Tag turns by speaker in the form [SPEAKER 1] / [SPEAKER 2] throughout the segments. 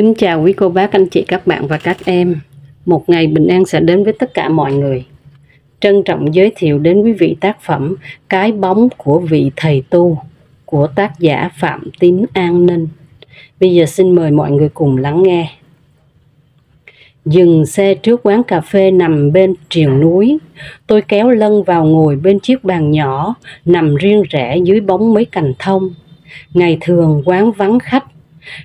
[SPEAKER 1] Kính chào quý cô bác, anh chị, các bạn và các em. Một ngày bình an sẽ đến với tất cả mọi người. Trân trọng giới thiệu đến quý vị tác phẩm Cái bóng của vị thầy tu của tác giả Phạm Tín An Ninh. Bây giờ xin mời mọi người cùng lắng nghe. Dừng xe trước quán cà phê nằm bên triền núi. Tôi kéo Lân vào ngồi bên chiếc bàn nhỏ, nằm riêng rẽ dưới bóng mấy cành thông. Ngày thường quán vắng khách.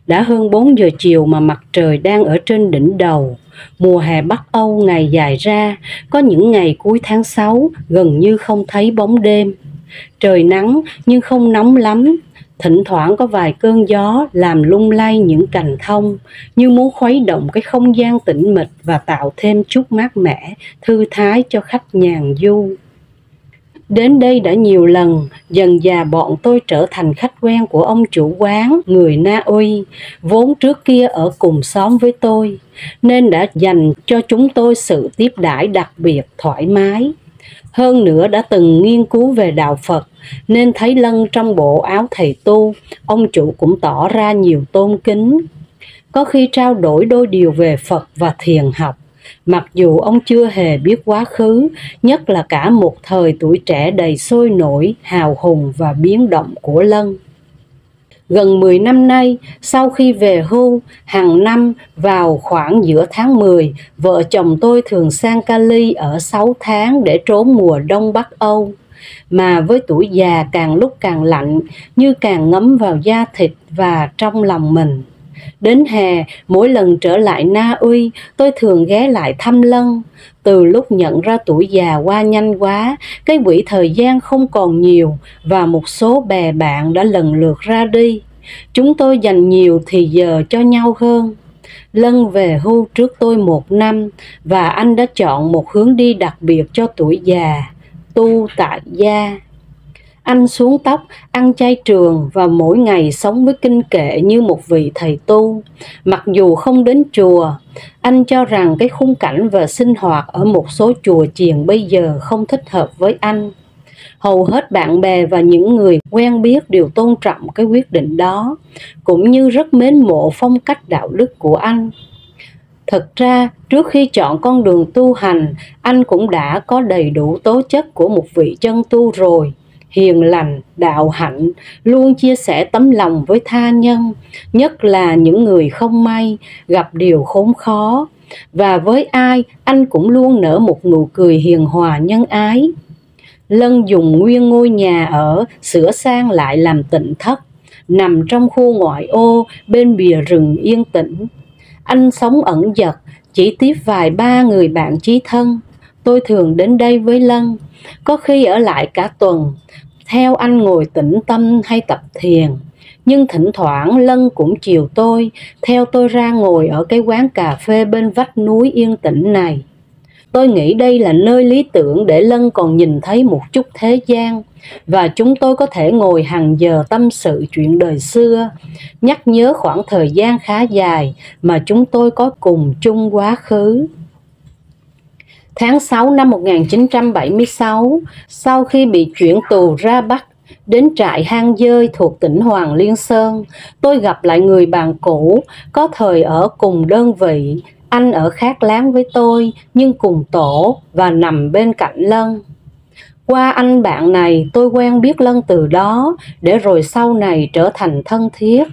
[SPEAKER 1] Đã hơn 4 giờ chiều mà mặt trời đang ở trên đỉnh đầu. Mùa hè Bắc Âu ngày dài ra, có những ngày cuối tháng 6 gần như không thấy bóng đêm. Trời nắng nhưng không nóng lắm, thỉnh thoảng có vài cơn gió làm lung lay những cành thông, như muốn khuấy động cái không gian tĩnh mịch và tạo thêm chút mát mẻ, thư thái cho khách nhàn du. Đến đây đã nhiều lần, dần dà bọn tôi trở thành khách quen của ông chủ quán, người Na Uy, vốn trước kia ở cùng xóm với tôi, nên đã dành cho chúng tôi sự tiếp đãi đặc biệt thoải mái. Hơn nữa đã từng nghiên cứu về đạo Phật, nên thấy Lân trong bộ áo thầy tu, ông chủ cũng tỏ ra nhiều tôn kính. Có khi trao đổi đôi điều về Phật và thiền học. Mặc dù ông chưa hề biết quá khứ, nhất là cả một thời tuổi trẻ đầy sôi nổi, hào hùng và biến động của Lân. Gần 10 năm nay, sau khi về hưu, hàng năm vào khoảng giữa tháng 10, vợ chồng tôi thường sang Cali ở 6 tháng để trốn mùa đông Bắc Âu. Mà với tuổi già càng lúc càng lạnh, như càng ngấm vào da thịt và trong lòng mình. Đến hè, mỗi lần trở lại Na Uy, tôi thường ghé lại thăm Lân. Từ lúc nhận ra tuổi già qua nhanh quá, cái quỹ thời gian không còn nhiều và một số bè bạn đã lần lượt ra đi. Chúng tôi dành nhiều thì giờ cho nhau hơn. Lân về hưu trước tôi 1 năm và anh đã chọn một hướng đi đặc biệt cho tuổi già, tu tại gia. Anh xuống tóc, ăn chay trường và mỗi ngày sống với kinh kệ như một vị thầy tu. Mặc dù không đến chùa, anh cho rằng cái khung cảnh và sinh hoạt ở một số chùa chiền bây giờ không thích hợp với anh. Hầu hết bạn bè và những người quen biết đều tôn trọng cái quyết định đó, cũng như rất mến mộ phong cách đạo đức của anh. Thực ra, trước khi chọn con đường tu hành, anh cũng đã có đầy đủ tố chất của một vị chân tu rồi. Hiền lành, đạo hạnh, luôn chia sẻ tấm lòng với tha nhân, nhất là những người không may, gặp điều khốn khó. Và với ai, anh cũng luôn nở một nụ cười hiền hòa nhân ái. Lân dùng nguyên ngôi nhà ở, sửa sang lại làm tịnh thất, nằm trong khu ngoại ô bên bìa rừng yên tĩnh. Anh sống ẩn dật, chỉ tiếp vài ba người bạn chí thân. Tôi thường đến đây với Lân, có khi ở lại cả tuần, theo anh ngồi tĩnh tâm hay tập thiền. Nhưng thỉnh thoảng Lân cũng chiều tôi, theo tôi ra ngồi ở cái quán cà phê bên vách núi yên tĩnh này. Tôi nghĩ đây là nơi lý tưởng để Lân còn nhìn thấy một chút thế gian, và chúng tôi có thể ngồi hàng giờ tâm sự chuyện đời xưa, nhắc nhớ khoảng thời gian khá dài mà chúng tôi có cùng chung quá khứ. Tháng 6 năm 1976, sau khi bị chuyển tù ra Bắc, đến trại Hang Dơi thuộc tỉnh Hoàng Liên Sơn, tôi gặp lại người bạn cũ, có thời ở cùng đơn vị. Anh ở khác láng với tôi, nhưng cùng tổ và nằm bên cạnh Lân. Qua anh bạn này, tôi quen biết Lân từ đó, để rồi sau này trở thành thân thiết.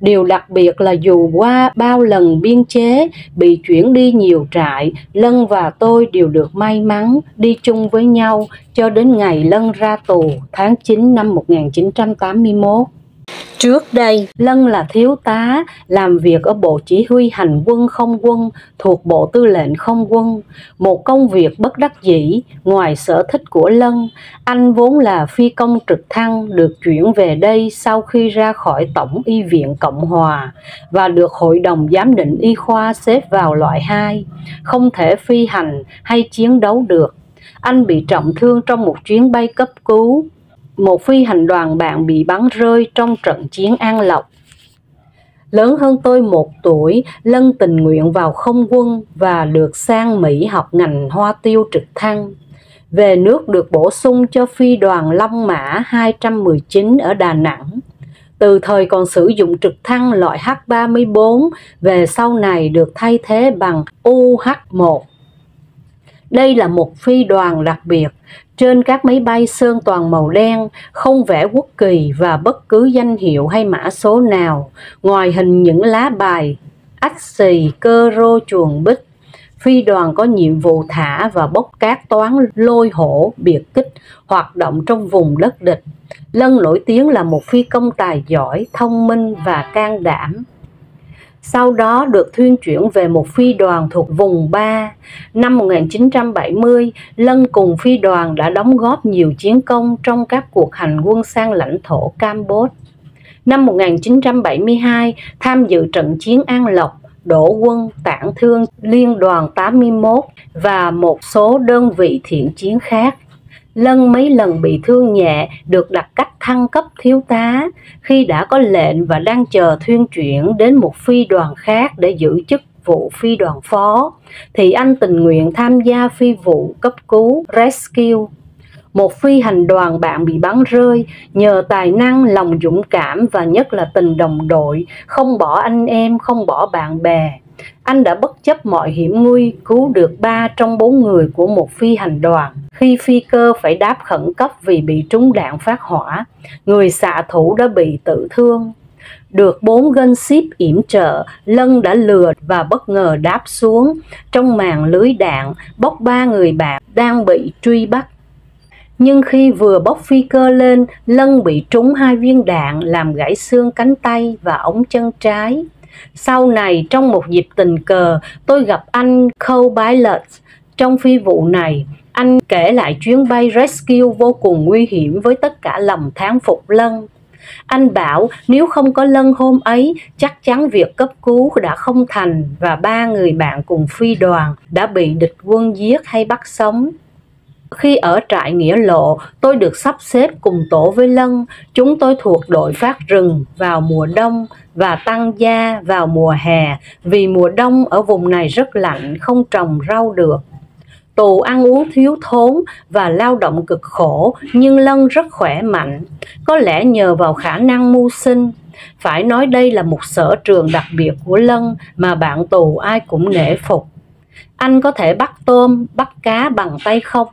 [SPEAKER 1] Điều đặc biệt là dù qua bao lần biên chế, bị chuyển đi nhiều trại, Lân và tôi đều được may mắn đi chung với nhau cho đến ngày Lân ra tù tháng 9 năm 1981. Trước đây, Lân là thiếu tá, làm việc ở Bộ Chỉ huy Hành quân Không quân thuộc Bộ Tư lệnh Không quân. Một công việc bất đắc dĩ, ngoài sở thích của Lân, anh vốn là phi công trực thăng được chuyển về đây sau khi ra khỏi Tổng y viện Cộng Hòa và được Hội đồng Giám định Y khoa xếp vào loại 2, không thể phi hành hay chiến đấu được. Anh bị trọng thương trong một chuyến bay cấp cứu. Một phi hành đoàn bạn bị bắn rơi trong trận chiến An Lộc. Lớn hơn tôi 1 tuổi, Lân tình nguyện vào không quân và được sang Mỹ học ngành hoa tiêu trực thăng. Về nước được bổ sung cho phi đoàn Long Mã 219 ở Đà Nẵng. Từ thời còn sử dụng trực thăng loại H-34, về sau này được thay thế bằng UH-1. Đây là một phi đoàn đặc biệt. Trên các máy bay sơn toàn màu đen, không vẽ quốc kỳ và bất cứ danh hiệu hay mã số nào, ngoài hình những lá bài, ách xì, cơ rô, chuồn bích. Phi đoàn có nhiệm vụ thả và bốc cát toán lôi hổ, biệt kích, hoạt động trong vùng đất địch. Lân nổi tiếng là một phi công tài giỏi, thông minh và can đảm. Sau đó được thuyên chuyển về một phi đoàn thuộc vùng 3. Năm 1970, Lân cùng phi đoàn đã đóng góp nhiều chiến công trong các cuộc hành quân sang lãnh thổ Campuchia. Năm 1972, tham dự trận chiến An Lộc, đổ quân, tản thương Liên đoàn 81 và một số đơn vị thiện chiến khác. Lân mấy lần bị thương nhẹ, được đặt cách thăng cấp thiếu tá. Khi đã có lệnh và đang chờ thuyên chuyển đến một phi đoàn khác để giữ chức vụ phi đoàn phó, thì anh tình nguyện tham gia phi vụ cấp cứu Rescue. Một phi hành đoàn bạn bị bắn rơi, nhờ tài năng, lòng dũng cảm và nhất là tình đồng đội, không bỏ anh em, không bỏ bạn bè. Anh đã bất chấp mọi hiểm nguy cứu được 3 trong 4 người của một phi hành đoàn. Khi phi cơ phải đáp khẩn cấp vì bị trúng đạn phát hỏa, người xạ thủ đã bị tự thương. Được 4 gunship yểm trợ, Lân đã lừa và bất ngờ đáp xuống trong màn lưới đạn, bốc 3 người bạn đang bị truy bắt. Nhưng khi vừa bốc phi cơ lên, Lân bị trúng 2 viên đạn làm gãy xương cánh tay và ống chân trái. Sau này, trong một dịp tình cờ, tôi gặp anh co-pilot trong phi vụ này. Anh kể lại chuyến bay rescue vô cùng nguy hiểm với tất cả lòng thán phục Lân. Anh bảo nếu không có Lân hôm ấy, chắc chắn việc cấp cứu đã không thành và 3 người bạn cùng phi đoàn đã bị địch quân giết hay bắt sống. Khi ở trại Nghĩa Lộ, tôi được sắp xếp cùng tổ với Lân. Chúng tôi thuộc đội phát rừng vào mùa đông và tăng gia vào mùa hè, vì mùa đông ở vùng này rất lạnh, không trồng rau được. Tù ăn uống thiếu thốn và lao động cực khổ, nhưng Lân rất khỏe mạnh, có lẽ nhờ vào khả năng mưu sinh. Phải nói đây là một sở trường đặc biệt của Lân mà bạn tù ai cũng nể phục. Anh có thể bắt tôm, bắt cá bằng tay không.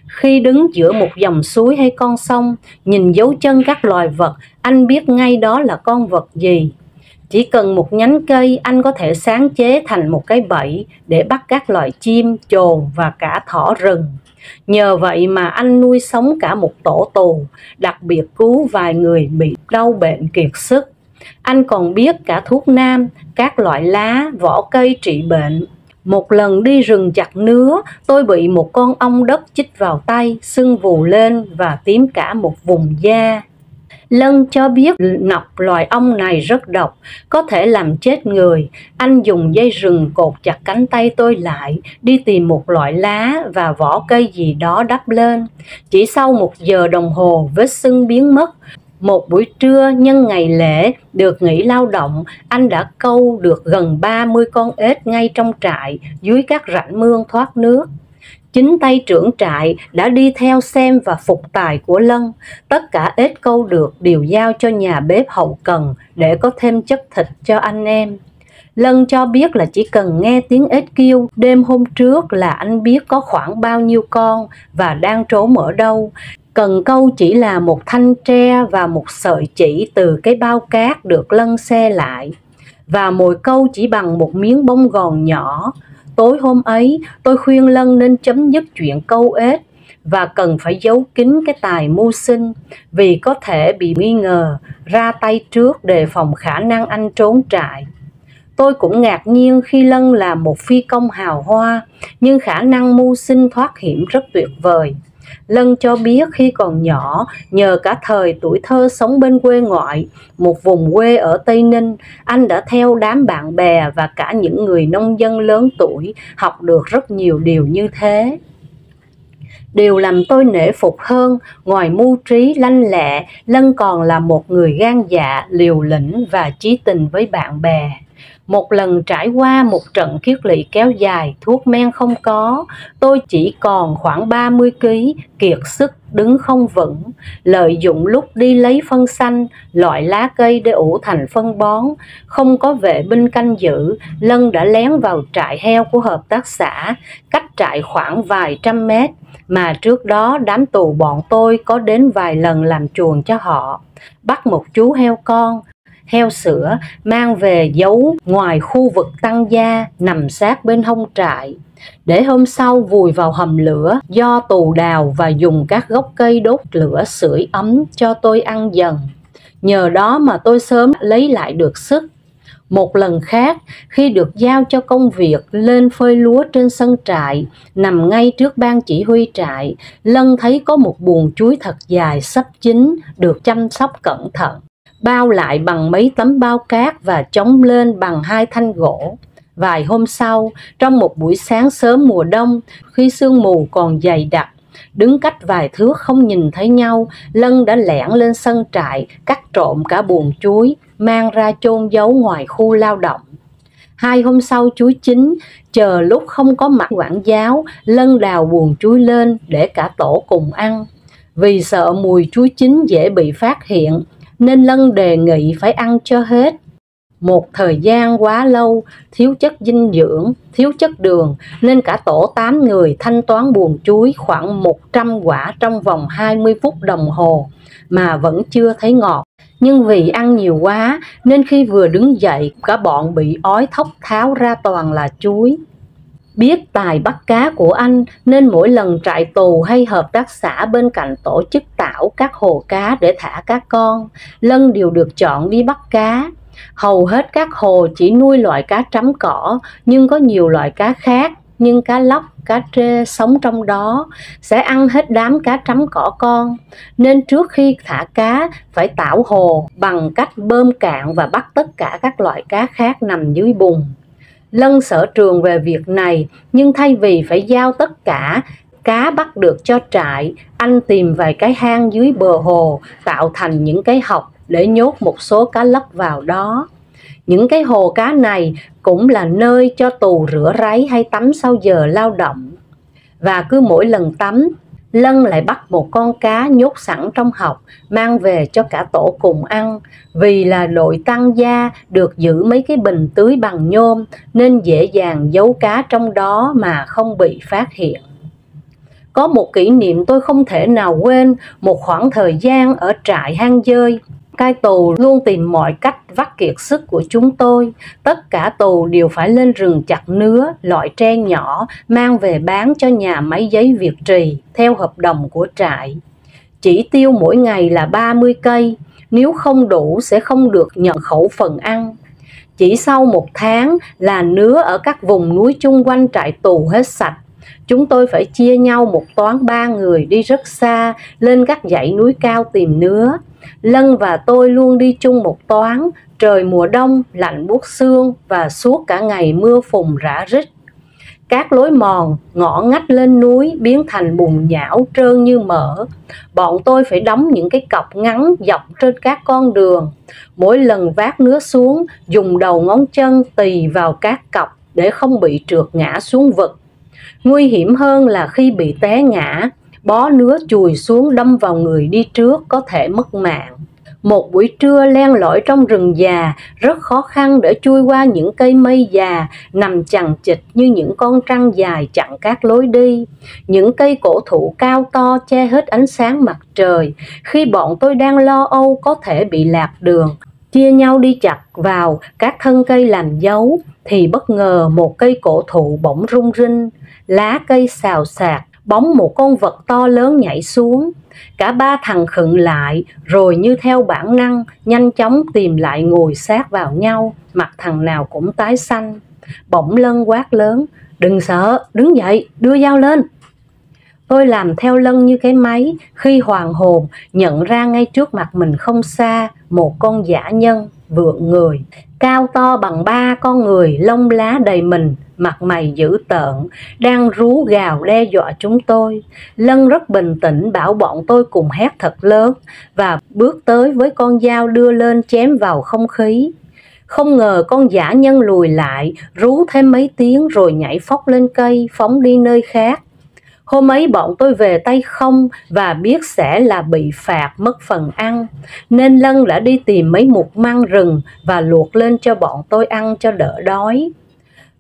[SPEAKER 1] Khi đứng giữa một dòng suối hay con sông, nhìn dấu chân các loài vật, anh biết ngay đó là con vật gì. Chỉ cần một nhánh cây, anh có thể sáng chế thành một cái bẫy để bắt các loài chim, chồn và cả thỏ rừng. Nhờ vậy mà anh nuôi sống cả một tổ tù, đặc biệt cứu vài người bị đau bệnh kiệt sức. Anh còn biết cả thuốc nam, các loại lá, vỏ cây trị bệnh. Một lần đi rừng chặt nứa, tôi bị một con ong đất chích vào tay, sưng vù lên và tím cả một vùng da. Lân cho biết nọc loài ong này rất độc, có thể làm chết người. Anh dùng dây rừng cột chặt cánh tay tôi lại, đi tìm một loại lá và vỏ cây gì đó đắp lên. Chỉ sau 1 giờ đồng hồ, vết sưng biến mất. Một buổi trưa nhân ngày lễ được nghỉ lao động, anh đã câu được gần 30 con ếch ngay trong trại, dưới các rãnh mương thoát nước. Chính tay trưởng trại đã đi theo xem và phục tài của Lân. Tất cả ếch câu được đều giao cho nhà bếp hậu cần để có thêm chất thịt cho anh em. Lân cho biết là chỉ cần nghe tiếng ếch kêu đêm hôm trước là anh biết có khoảng bao nhiêu con và đang trốn ở đâu. Cần câu chỉ là một thanh tre và một sợi chỉ từ cái bao cát được Lân xe lại. Và mồi câu chỉ bằng một miếng bông gòn nhỏ. Tối hôm ấy, tôi khuyên Lân nên chấm dứt chuyện câu ếch và cần phải giấu kín cái tài mưu sinh, vì có thể bị nghi ngờ, ra tay trước đề phòng khả năng anh trốn trại. Tôi cũng ngạc nhiên khi Lân là một phi công hào hoa, nhưng khả năng mưu sinh thoát hiểm rất tuyệt vời. Lân cho biết khi còn nhỏ, nhờ cả thời tuổi thơ sống bên quê ngoại, một vùng quê ở Tây Ninh, anh đã theo đám bạn bè và cả những người nông dân lớn tuổi học được rất nhiều điều như thế. Điều làm tôi nể phục hơn, ngoài mưu trí lanh lẹ, Lân còn là một người gan dạ, liều lĩnh và chí tình với bạn bè. Một lần trải qua một trận kiết lỵ kéo dài, thuốc men không có, tôi chỉ còn khoảng 30 kg, kiệt sức đứng không vững. Lợi dụng lúc đi lấy phân xanh, loại lá cây để ủ thành phân bón, không có vệ binh canh giữ, Lân đã lén vào trại heo của hợp tác xã, cách trại khoảng vài trăm mét, mà trước đó đám tù bọn tôi có đến vài lần làm chuồng cho họ. Bắt một chú heo con, heo sữa, mang về giấu ngoài khu vực tăng gia nằm sát bên hông trại, để hôm sau vùi vào hầm lửa do tù đào và dùng các gốc cây đốt lửa sưởi ấm cho tôi ăn dần. Nhờ đó mà tôi sớm lấy lại được sức. Một lần khác, khi được giao cho công việc lên phơi lúa trên sân trại, nằm ngay trước ban chỉ huy trại, Lân thấy có một buồng chuối thật dài sắp chín, được chăm sóc cẩn thận, bao lại bằng mấy tấm bao cát và chống lên bằng 2 thanh gỗ. Vài hôm sau, trong một buổi sáng sớm mùa đông, khi sương mù còn dày đặc, đứng cách vài thước không nhìn thấy nhau, Lân đã lẻn lên sân trại, cắt trộm cả buồng chuối, mang ra chôn giấu ngoài khu lao động. 2 hôm sau chuối chín, chờ lúc không có mặt quản giáo, Lân đào buồng chuối lên để cả tổ cùng ăn. Vì sợ mùi chuối chín dễ bị phát hiện, nên Lân đề nghị phải ăn cho hết. Một thời gian quá lâu, thiếu chất dinh dưỡng, thiếu chất đường, nên cả tổ 8 người thanh toán buồng chuối khoảng 100 quả trong vòng 20 phút đồng hồ mà vẫn chưa thấy ngọt. Nhưng vì ăn nhiều quá nên khi vừa đứng dậy, cả bọn bị ói thốc tháo ra toàn là chuối. Biết tài bắt cá của anh nên mỗi lần trại tù hay hợp tác xã bên cạnh tổ chức tảo các hồ cá để thả cá con, Lân đều được chọn đi bắt cá. Hầu hết các hồ chỉ nuôi loại cá trắm cỏ, nhưng có nhiều loại cá khác, nhưng cá lóc, cá trê sống trong đó sẽ ăn hết đám cá trắm cỏ con. Nên trước khi thả cá phải tảo hồ bằng cách bơm cạn và bắt tất cả các loại cá khác nằm dưới bùn. Lân sở trường về việc này, nhưng thay vì phải giao tất cả cá bắt được cho trại, anh tìm vài cái hang dưới bờ hồ tạo thành những cái hộc để nhốt một số cá lóc vào đó. Những cái hồ cá này cũng là nơi cho tù rửa ráy hay tắm sau giờ lao động. Và cứ mỗi lần tắm, Lân lại bắt một con cá nhốt sẵn trong hộc mang về cho cả tổ cùng ăn. Vì là đội tăng gia được giữ mấy cái bình tưới bằng nhôm nên dễ dàng giấu cá trong đó mà không bị phát hiện. Có một kỷ niệm tôi không thể nào quên, một khoảng thời gian ở trại hang dơi. Cai tù luôn tìm mọi cách vắt kiệt sức của chúng tôi. Tất cả tù đều phải lên rừng chặt nứa, loại tre nhỏ, mang về bán cho nhà máy giấy Việt Trì theo hợp đồng của trại. Chỉ tiêu mỗi ngày là 30 cây, nếu không đủ sẽ không được nhận khẩu phần ăn. Chỉ sau 1 tháng là nứa ở các vùng núi chung quanh trại tù hết sạch. Chúng tôi phải chia nhau một toán 3 người đi rất xa, lên các dãy núi cao tìm nứa. Lân và tôi luôn đi chung một toán, trời mùa đông lạnh buốt xương và suốt cả ngày mưa phùn rã rít. Các lối mòn, ngõ ngách lên núi biến thành bùn nhão trơn như mỡ. Bọn tôi phải đóng những cái cọc ngắn dọc trên các con đường. Mỗi lần vác nứa xuống, dùng đầu ngón chân tì vào các cọc để không bị trượt ngã xuống vực. Nguy hiểm hơn là khi bị té ngã, bó nứa chùi xuống đâm vào người đi trước có thể mất mạng. Một buổi trưa len lỏi trong rừng già, rất khó khăn để chui qua những cây mây già nằm chằng chịt như những con trăng dài chặn các lối đi. Những cây cổ thụ cao to che hết ánh sáng mặt trời. Khi bọn tôi đang lo âu có thể bị lạc đường, chia nhau đi chặt vào các thân cây làm dấu, thì bất ngờ một cây cổ thụ bỗng rung rinh, lá cây xào xạc, bóng một con vật to lớn nhảy xuống. Cả 3 thằng khựng lại, rồi như theo bản năng nhanh chóng tìm lại ngồi sát vào nhau, mặt thằng nào cũng tái xanh. Bỗng Lân quát lớn: "Đừng sợ, đứng dậy, đưa dao lên." Tôi làm theo Lân như cái máy, khi hoàn hồn nhận ra ngay trước mặt mình không xa một con dã nhân vượn người, cao to bằng 3 con người, lông lá đầy mình, mặt mày dữ tợn, đang rú gào đe dọa chúng tôi. Lân rất bình tĩnh bảo bọn tôi cùng hét thật lớn và bước tới với con dao đưa lên chém vào không khí. Không ngờ con dã nhân lùi lại, rú thêm mấy tiếng rồi nhảy phóc lên cây, phóng đi nơi khác. Hôm ấy bọn tôi về tay không và biết sẽ là bị phạt mất phần ăn, nên Lân đã đi tìm mấy mục măng rừng và luộc lên cho bọn tôi ăn cho đỡ đói.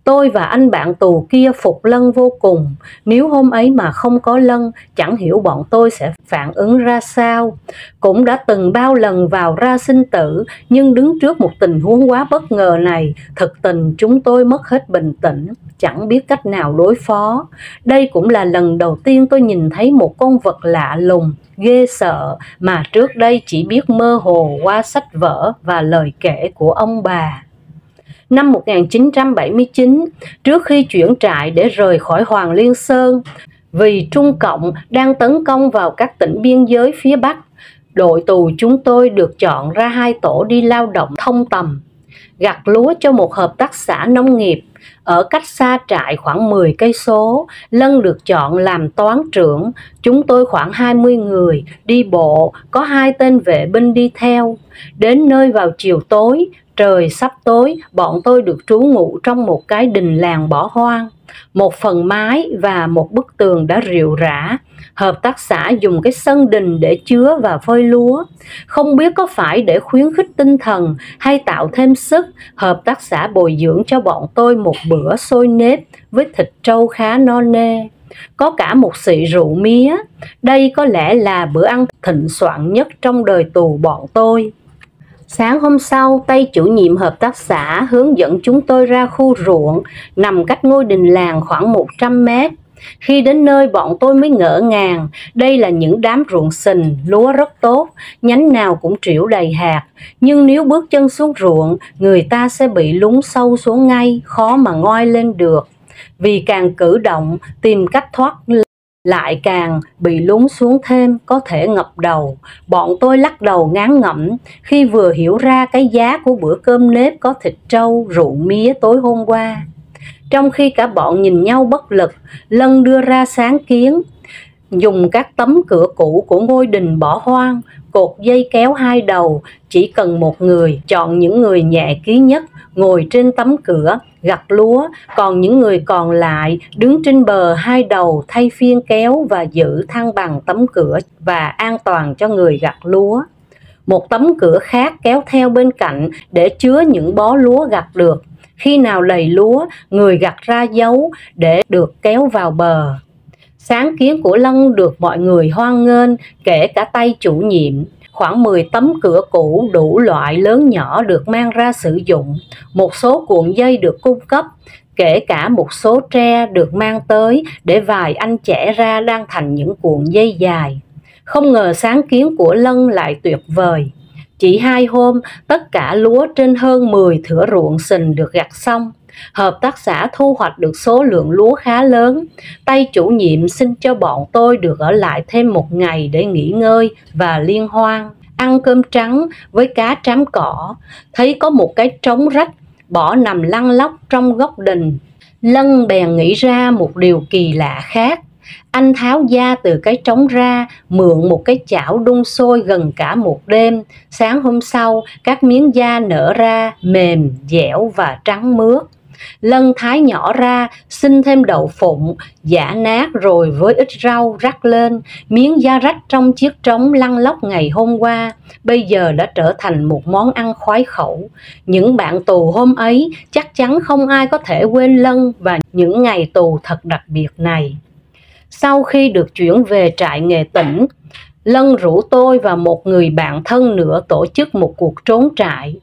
[SPEAKER 1] Tôi và anh bạn tù kia phục Lân vô cùng. Nếu hôm ấy mà không có Lân, chẳng hiểu bọn tôi sẽ phản ứng ra sao. Cũng đã từng bao lần vào ra sinh tử, nhưng đứng trước một tình huống quá bất ngờ này, thực tình chúng tôi mất hết bình tĩnh, chẳng biết cách nào đối phó. Đây cũng là lần đầu tiên tôi nhìn thấy một con vật lạ lùng, ghê sợ mà trước đây chỉ biết mơ hồ qua sách vở và lời kể của ông bà. Năm 1979, trước khi chuyển trại để rời khỏi Hoàng Liên Sơn, vì Trung Cộng đang tấn công vào các tỉnh biên giới phía Bắc, đội tù chúng tôi được chọn ra 2 tổ đi lao động thông tầm, gặt lúa cho một hợp tác xã nông nghiệp ở cách xa trại khoảng 10 cây số. Lân được chọn làm toán trưởng, chúng tôi khoảng 20 người đi bộ, có 2 tên vệ binh đi theo. Đến nơi vào chiều tối, trời sắp tối, bọn tôi được trú ngụ trong một cái đình làng bỏ hoang. Một phần mái và một bức tường đã rệu rã. Hợp tác xã dùng cái sân đình để chứa và phơi lúa. Không biết có phải để khuyến khích tinh thần hay tạo thêm sức, hợp tác xã bồi dưỡng cho bọn tôi một bữa xôi nếp với thịt trâu khá no nê. Có cả một xị rượu mía. Đây có lẽ là bữa ăn thịnh soạn nhất trong đời tù bọn tôi. Sáng hôm sau, tay chủ nhiệm hợp tác xã hướng dẫn chúng tôi ra khu ruộng nằm cách ngôi đình làng khoảng 100 mét. Khi đến nơi, bọn tôi mới ngỡ ngàng. Đây là những đám ruộng sình, lúa rất tốt, nhánh nào cũng trĩu đầy hạt. Nhưng nếu bước chân xuống ruộng, người ta sẽ bị lún sâu xuống ngay, khó mà ngoi lên được. Vì càng cử động, tìm cách thoát lại càng bị lún xuống thêm, có thể ngập đầu. Bọn tôi lắc đầu ngán ngẩm khi vừa hiểu ra cái giá của bữa cơm nếp có thịt trâu, rượu mía tối hôm qua. Trong khi cả bọn nhìn nhau bất lực, Lân đưa ra sáng kiến. Dùng các tấm cửa cũ của ngôi đình bỏ hoang, cột dây kéo 2 đầu, chỉ cần một người, chọn những người nhẹ ký nhất, ngồi trên tấm cửa, gặt lúa, còn những người còn lại đứng trên bờ 2 đầu thay phiên kéo và giữ thăng bằng tấm cửa và an toàn cho người gặt lúa. Một tấm cửa khác kéo theo bên cạnh để chứa những bó lúa gặt được. Khi nào đầy lúa, người gặt ra giấu để được kéo vào bờ. Sáng kiến của Lân được mọi người hoan nghênh, kể cả tay chủ nhiệm. Khoảng 10 tấm cửa cũ đủ loại lớn nhỏ được mang ra sử dụng. Một số cuộn dây được cung cấp, kể cả một số tre được mang tới để vài anh chẻ ra đang thành những cuộn dây dài. Không ngờ sáng kiến của Lân lại tuyệt vời. Chỉ 2 hôm, tất cả lúa trên hơn 10 thửa ruộng sình được gặt xong. Hợp tác xã thu hoạch được số lượng lúa khá lớn. Tay chủ nhiệm xin cho bọn tôi được ở lại thêm 1 ngày để nghỉ ngơi và liên hoan, ăn cơm trắng với cá trám cỏ. Thấy có một cái trống rách bỏ nằm lăn lóc trong góc đình, Lân bèn nghĩ ra một điều kỳ lạ khác. Anh tháo da từ cái trống ra, mượn một cái chảo đun sôi gần cả một đêm. Sáng hôm sau, các miếng da nở ra, mềm, dẻo và trắng mướt. Lân thái nhỏ ra, xin thêm đậu phụng, giã nát rồi với ít rau rắc lên. Miếng da rách trong chiếc trống lăn lóc ngày hôm qua, bây giờ đã trở thành một món ăn khoái khẩu. Những bạn tù hôm ấy chắc chắn không ai có thể quên Lân và những ngày tù thật đặc biệt này. Sau khi được chuyển về trại nghề tỉnh, Lân rủ tôi và một người bạn thân nữa tổ chức một cuộc trốn trại.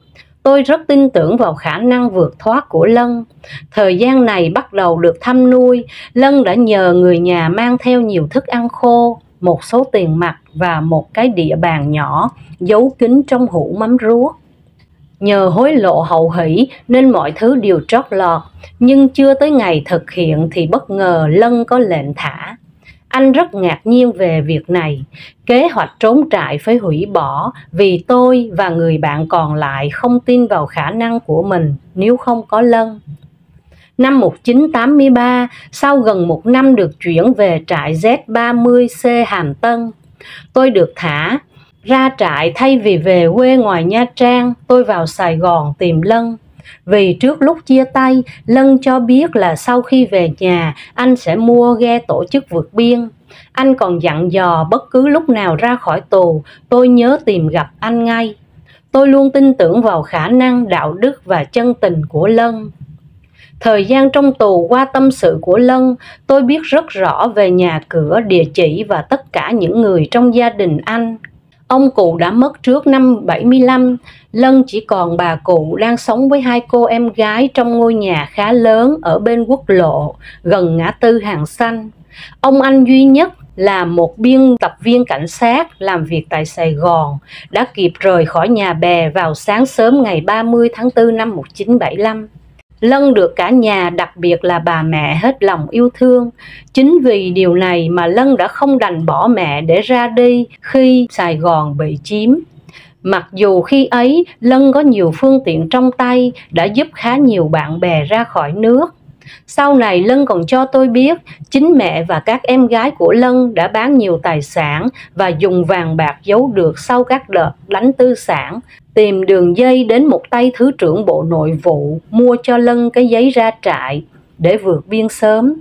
[SPEAKER 1] Tôi rất tin tưởng vào khả năng vượt thoát của Lân. Thời gian này bắt đầu được thăm nuôi, Lân đã nhờ người nhà mang theo nhiều thức ăn khô, một số tiền mặt và một cái đĩa bàn nhỏ giấu kín trong hũ mắm ruốc. Nhờ hối lộ hậu hỷ nên mọi thứ đều trót lọt, nhưng chưa tới ngày thực hiện thì bất ngờ Lân có lệnh thả. Anh rất ngạc nhiên về việc này. Kế hoạch trốn trại phải hủy bỏ vì tôi và người bạn còn lại không tin vào khả năng của mình nếu không có Lân. Năm 1983, sau gần 1 năm được chuyển về trại Z30C Hàm Tân, tôi được thả Ra trại thay vì về quê ngoài Nha Trang, tôi vào Sài Gòn tìm Lân. Vì trước lúc chia tay, Lân cho biết là sau khi về nhà, anh sẽ mua ghe tổ chức vượt biên. Anh còn dặn dò bất cứ lúc nào ra khỏi tù, tôi nhớ tìm gặp anh ngay. Tôi luôn tin tưởng vào khả năng, đạo đức và chân tình của Lân. Thời gian trong tù, qua tâm sự của Lân, tôi biết rất rõ về nhà cửa, địa chỉ và tất cả những người trong gia đình anh. Ông cụ đã mất trước năm 75, Lân chỉ còn bà cụ đang sống với 2 cô em gái trong ngôi nhà khá lớn ở bên quốc lộ, gần ngã tư Hàng Xanh. Ông anh duy nhất là một biên tập viên cảnh sát làm việc tại Sài Gòn, đã kịp rời khỏi nhà bè vào sáng sớm ngày 30 tháng 4 năm 1975. Lân được cả nhà, đặc biệt là bà mẹ hết lòng yêu thương. Chính vì điều này mà Lân đã không đành bỏ mẹ để ra đi khi Sài Gòn bị chiếm. Mặc dù khi ấy Lân có nhiều phương tiện trong tay, đã giúp khá nhiều bạn bè ra khỏi nước. Sau này Lân còn cho tôi biết chính mẹ và các em gái của Lân đã bán nhiều tài sản và dùng vàng bạc giấu được sau các đợt đánh tư sản, tìm đường dây đến một tay Thứ trưởng Bộ Nội vụ mua cho Lân cái giấy ra trại để vượt biên sớm.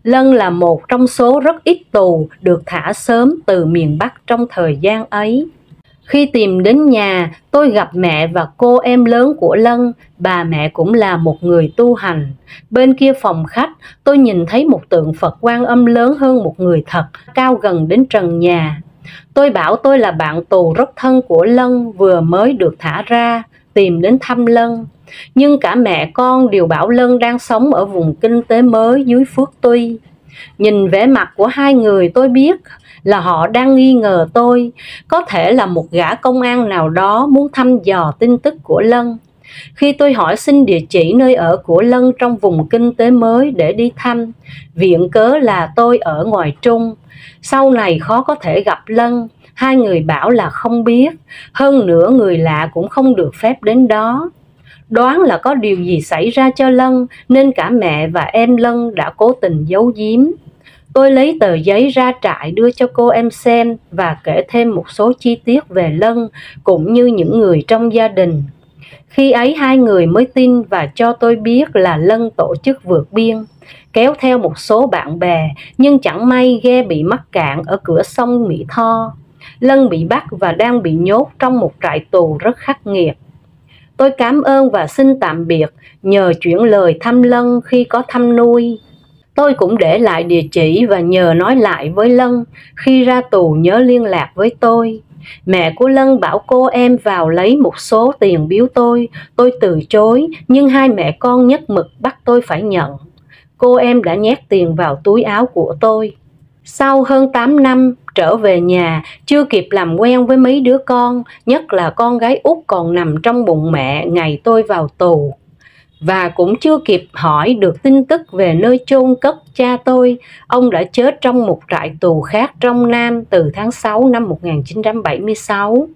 [SPEAKER 1] Lân là một trong số rất ít tù được thả sớm từ miền Bắc trong thời gian ấy. Khi tìm đến nhà, tôi gặp mẹ và cô em lớn của Lân. Bà mẹ cũng là một người tu hành. Bên kia phòng khách, tôi nhìn thấy một tượng Phật Quan Âm lớn hơn một người thật, cao gần đến trần nhà. Tôi bảo tôi là bạn tù rất thân của Lân, vừa mới được thả ra, tìm đến thăm Lân. Nhưng cả mẹ con đều bảo Lân đang sống ở vùng kinh tế mới dưới Phước Tuy. Nhìn vẻ mặt của hai người tôi biết là họ đang nghi ngờ tôi, có thể là một gã công an nào đó muốn thăm dò tin tức của Lân. Khi tôi hỏi xin địa chỉ nơi ở của Lân trong vùng kinh tế mới để đi thăm, viện cớ là tôi ở ngoài Trung, sau này khó có thể gặp Lân, hai người bảo là không biết, hơn nữa người lạ cũng không được phép đến đó. Đoán là có điều gì xảy ra cho Lân nên cả mẹ và em Lân đã cố tình giấu giếm. Tôi lấy tờ giấy ra trại đưa cho cô em xem và kể thêm một số chi tiết về Lân cũng như những người trong gia đình. Khi ấy hai người mới tin và cho tôi biết là Lân tổ chức vượt biên, kéo theo một số bạn bè, nhưng chẳng may ghe bị mắc cạn ở cửa sông Mỹ Tho. Lân bị bắt và đang bị nhốt trong một trại tù rất khắc nghiệt. Tôi cảm ơn và xin tạm biệt, nhờ chuyển lời thăm Lân khi có thăm nuôi. Tôi cũng để lại địa chỉ và nhờ nói lại với Lân khi ra tù nhớ liên lạc với tôi. Mẹ của Lân bảo cô em vào lấy một số tiền biếu tôi từ chối, nhưng hai mẹ con nhất mực bắt tôi phải nhận. Cô em đã nhét tiền vào túi áo của tôi. Sau hơn 8 năm trở về nhà, chưa kịp làm quen với mấy đứa con, nhất là con gái út còn nằm trong bụng mẹ ngày tôi vào tù. Và cũng chưa kịp hỏi được tin tức về nơi chôn cất cha tôi. Ông đã chết trong một trại tù khác trong Nam từ tháng 6 năm 1976.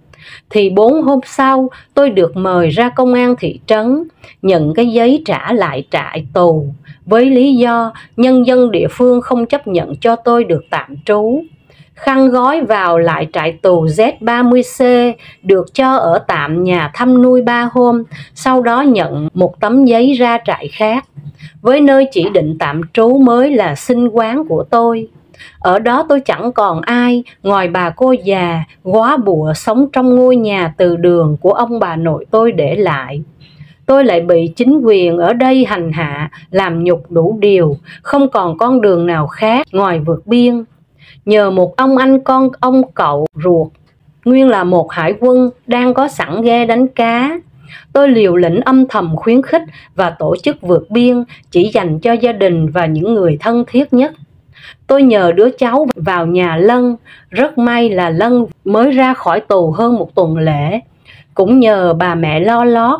[SPEAKER 1] Thì 4 hôm sau, tôi được mời ra công an thị trấn, nhận cái giấy trả lại trại tù, với lý do nhân dân địa phương không chấp nhận cho tôi được tạm trú. Khăn gói vào lại trại tù Z30C, được cho ở tạm nhà thăm nuôi 3 hôm, sau đó nhận một tấm giấy ra trại khác, với nơi chỉ định tạm trú mới là sinh quán của tôi. Ở đó tôi chẳng còn ai ngoài bà cô già, góa bụa sống trong ngôi nhà từ đường của ông bà nội tôi để lại. Tôi lại bị chính quyền ở đây hành hạ, làm nhục đủ điều, không còn con đường nào khác ngoài vượt biên. Nhờ một ông anh con ông cậu ruột, nguyên là một hải quân đang có sẵn ghe đánh cá, tôi liều lĩnh âm thầm khuyến khích và tổ chức vượt biên chỉ dành cho gia đình và những người thân thiết nhất. Tôi nhờ đứa cháu vào nhà Lân, rất may là Lân mới ra khỏi tù hơn một tuần lễ. Cũng nhờ bà mẹ lo lót,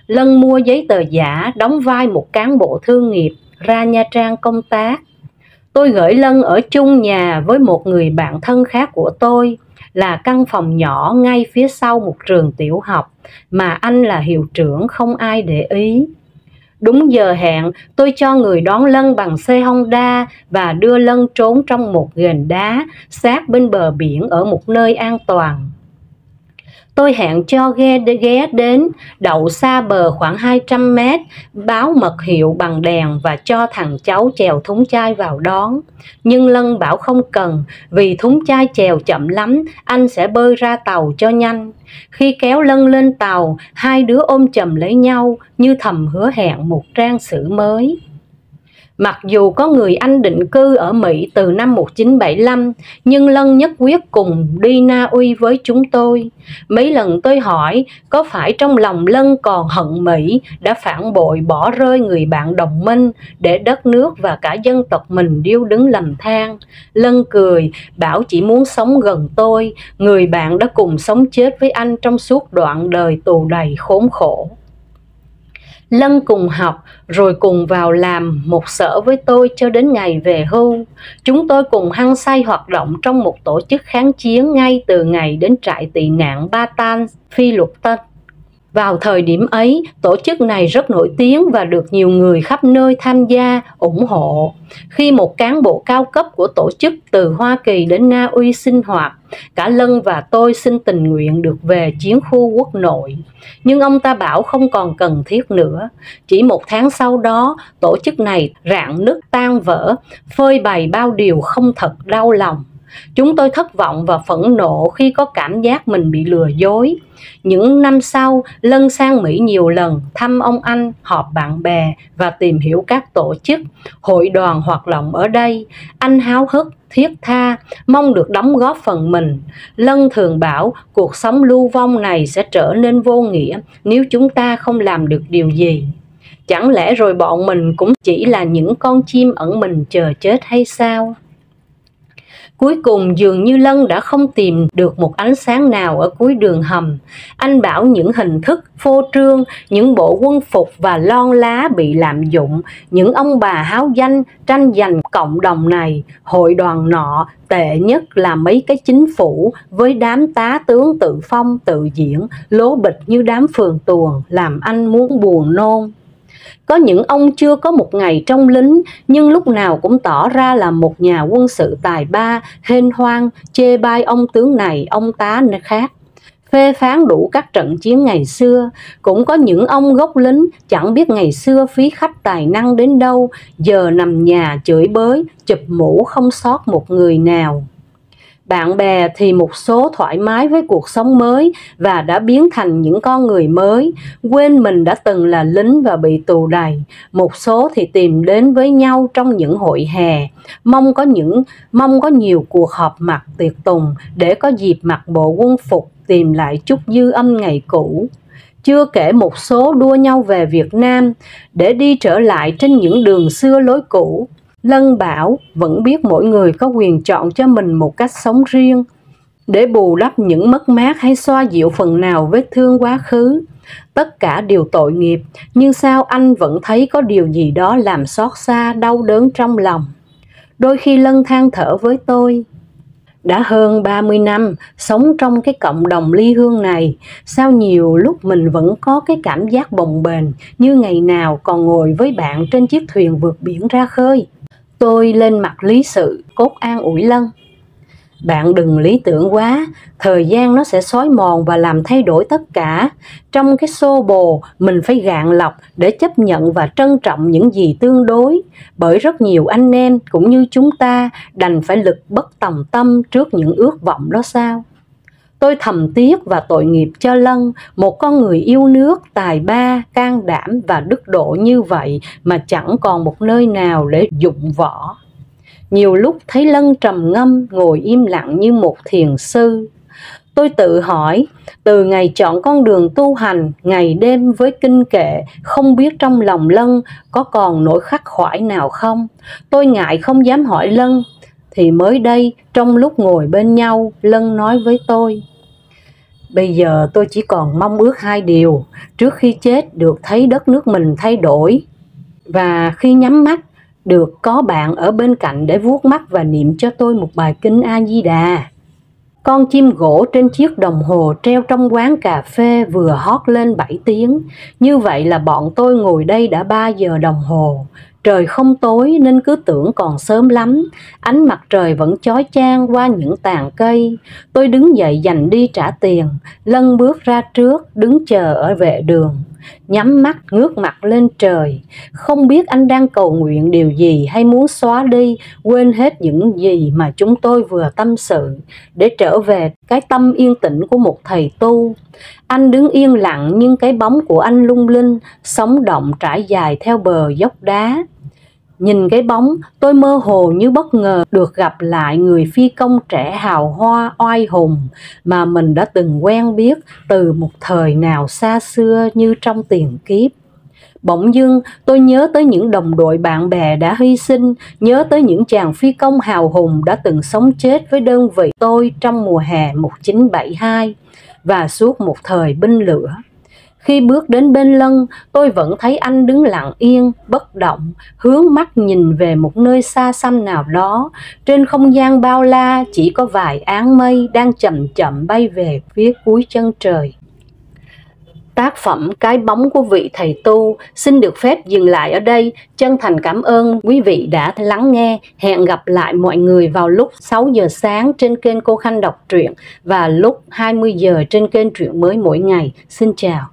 [SPEAKER 1] Lân mua giấy tờ giả đóng vai một cán bộ thương nghiệp ra Nha Trang công tác. Tôi gửi Lân ở chung nhà với một người bạn thân khác của tôi, là căn phòng nhỏ ngay phía sau một trường tiểu học mà anh là hiệu trưởng không ai để ý. Đúng giờ hẹn, tôi cho người đón Lân bằng xe Honda và đưa Lân trốn trong một ghềnh đá sát bên bờ biển ở một nơi an toàn. Tôi hẹn cho ghé đến, đậu xa bờ khoảng 200 mét, báo mật hiệu bằng đèn và cho thằng cháu chèo thúng chai vào đón. Nhưng Lân bảo không cần, vì thúng chai chèo chậm lắm, anh sẽ bơi ra tàu cho nhanh. Khi kéo Lân lên tàu, hai đứa ôm chầm lấy nhau như thầm hứa hẹn một trang sử mới. Mặc dù có người Anh định cư ở Mỹ từ năm 1975, nhưng Lân nhất quyết cùng đi Na Uy với chúng tôi. Mấy lần tôi hỏi có phải trong lòng Lân còn hận Mỹ đã phản bội bỏ rơi người bạn đồng minh để đất nước và cả dân tộc mình điêu đứng lầm than. Lân cười, bảo chỉ muốn sống gần tôi, người bạn đã cùng sống chết với anh trong suốt đoạn đời tù đầy khốn khổ. Lân cùng học rồi cùng vào làm một sở với tôi cho đến ngày về hưu. Chúng tôi cùng hăng say hoạt động trong một tổ chức kháng chiến ngay từ ngày đến trại tị nạn Bataan, Phi Luật Tân. Vào thời điểm ấy, tổ chức này rất nổi tiếng và được nhiều người khắp nơi tham gia, ủng hộ. Khi một cán bộ cao cấp của tổ chức từ Hoa Kỳ đến Na Uy sinh hoạt, cả Lân và tôi xin tình nguyện được về chiến khu quốc nội. Nhưng ông ta bảo không còn cần thiết nữa. Chỉ một tháng sau đó, tổ chức này rạn nứt tan vỡ, phơi bày bao điều không thật đau lòng. Chúng tôi thất vọng và phẫn nộ khi có cảm giác mình bị lừa dối. Những năm sau, Lân sang Mỹ nhiều lần, thăm ông anh, họp bạn bè và tìm hiểu các tổ chức, hội đoàn hoạt động ở đây. Anh háo hức, thiết tha, mong được đóng góp phần mình. Lân thường bảo cuộc sống lưu vong này sẽ trở nên vô nghĩa nếu chúng ta không làm được điều gì. Chẳng lẽ rồi bọn mình cũng chỉ là những con chim ẩn mình chờ chết hay sao? Cuối cùng dường như Lân đã không tìm được một ánh sáng nào ở cuối đường hầm. Anh bảo những hình thức phô trương, những bộ quân phục và lon lá bị lạm dụng, những ông bà háo danh tranh giành cộng đồng này, hội đoàn nọ, tệ nhất là mấy cái chính phủ với đám tá tướng tự phong tự diễn, lố bịch như đám phường tuồng, làm anh muốn buồn nôn. Có những ông chưa có một ngày trong lính, nhưng lúc nào cũng tỏ ra là một nhà quân sự tài ba, hên hoang, chê bai ông tướng này, ông tá khác, phê phán đủ các trận chiến ngày xưa. Cũng có những ông gốc lính chẳng biết ngày xưa phí khách tài năng đến đâu, giờ nằm nhà chửi bới, chụp mũ không sót một người nào. Bạn bè thì một số thoải mái với cuộc sống mới và đã biến thành những con người mới, quên mình đã từng là lính và bị tù đầy. Một số thì tìm đến với nhau trong những hội hè, mong có nhiều cuộc họp mặt tiệc tùng để có dịp mặc bộ quân phục tìm lại chút dư âm ngày cũ. Chưa kể một số đua nhau về Việt Nam để đi trở lại trên những đường xưa lối cũ. Lân bảo vẫn biết mỗi người có quyền chọn cho mình một cách sống riêng để bù đắp những mất mát hay xoa dịu phần nào vết thương quá khứ. Tất cả đều tội nghiệp, nhưng sao anh vẫn thấy có điều gì đó làm xót xa, đau đớn trong lòng. Đôi khi Lân than thở với tôi, đã hơn 30 năm sống trong cái cộng đồng ly hương này, sao nhiều lúc mình vẫn có cái cảm giác bồng bềnh như ngày nào còn ngồi với bạn trên chiếc thuyền vượt biển ra khơi. Tôi lên mặt lý sự, cốt an ủi Lân. Bạn đừng lý tưởng quá, thời gian nó sẽ xói mòn và làm thay đổi tất cả. Trong cái xô bồ, mình phải gạn lọc để chấp nhận và trân trọng những gì tương đối. Bởi rất nhiều anh em cũng như chúng ta đành phải lực bất tòng tâm trước những ước vọng đó sao. Tôi thầm tiếc và tội nghiệp cho Lân, một con người yêu nước, tài ba, can đảm và đức độ như vậy mà chẳng còn một nơi nào để dụng võ. Nhiều lúc thấy Lân trầm ngâm, ngồi im lặng như một thiền sư. Tôi tự hỏi, từ ngày chọn con đường tu hành, ngày đêm với kinh kệ, không biết trong lòng Lân có còn nỗi khắc khoải nào không? Tôi ngại không dám hỏi Lân. Thì mới đây, trong lúc ngồi bên nhau, Lân nói với tôi, bây giờ tôi chỉ còn mong ước hai điều, trước khi chết được thấy đất nước mình thay đổi, và khi nhắm mắt được có bạn ở bên cạnh để vuốt mắt và niệm cho tôi một bài kinh A Di Đà. Con chim gỗ trên chiếc đồng hồ treo trong quán cà phê vừa hót lên 7 tiếng. Như vậy là bọn tôi ngồi đây đã 3 giờ đồng hồ. Trời không tối nên cứ tưởng còn sớm lắm, ánh mặt trời vẫn chói chang qua những tàn cây. Tôi đứng dậy giành đi trả tiền, Lân bước ra trước, đứng chờ ở vệ đường. Nhắm mắt ngước mặt lên trời, không biết anh đang cầu nguyện điều gì hay muốn xóa đi, quên hết những gì mà chúng tôi vừa tâm sự, để trở về cái tâm yên tĩnh của một thầy tu. Anh đứng yên lặng nhưng cái bóng của anh lung linh, sống động trải dài theo bờ dốc đá. Nhìn cái bóng, tôi mơ hồ như bất ngờ được gặp lại người phi công trẻ hào hoa oai hùng mà mình đã từng quen biết từ một thời nào xa xưa như trong tiền kiếp. Bỗng dưng tôi nhớ tới những đồng đội bạn bè đã hy sinh, nhớ tới những chàng phi công hào hùng đã từng sống chết với đơn vị tôi trong mùa hè 1972 và suốt một thời binh lửa. Khi bước đến bên Lân, tôi vẫn thấy anh đứng lặng yên, bất động, hướng mắt nhìn về một nơi xa xăm nào đó. Trên không gian bao la chỉ có vài áng mây đang chậm chậm bay về phía cuối chân trời. Tác phẩm Cái bóng của vị thầy tu xin được phép dừng lại ở đây. Chân thành cảm ơn quý vị đã lắng nghe. Hẹn gặp lại mọi người vào lúc 6 giờ sáng trên kênh Cô Khanh đọc truyện và lúc 20 giờ trên kênh Truyện Mới Mỗi Ngày. Xin chào.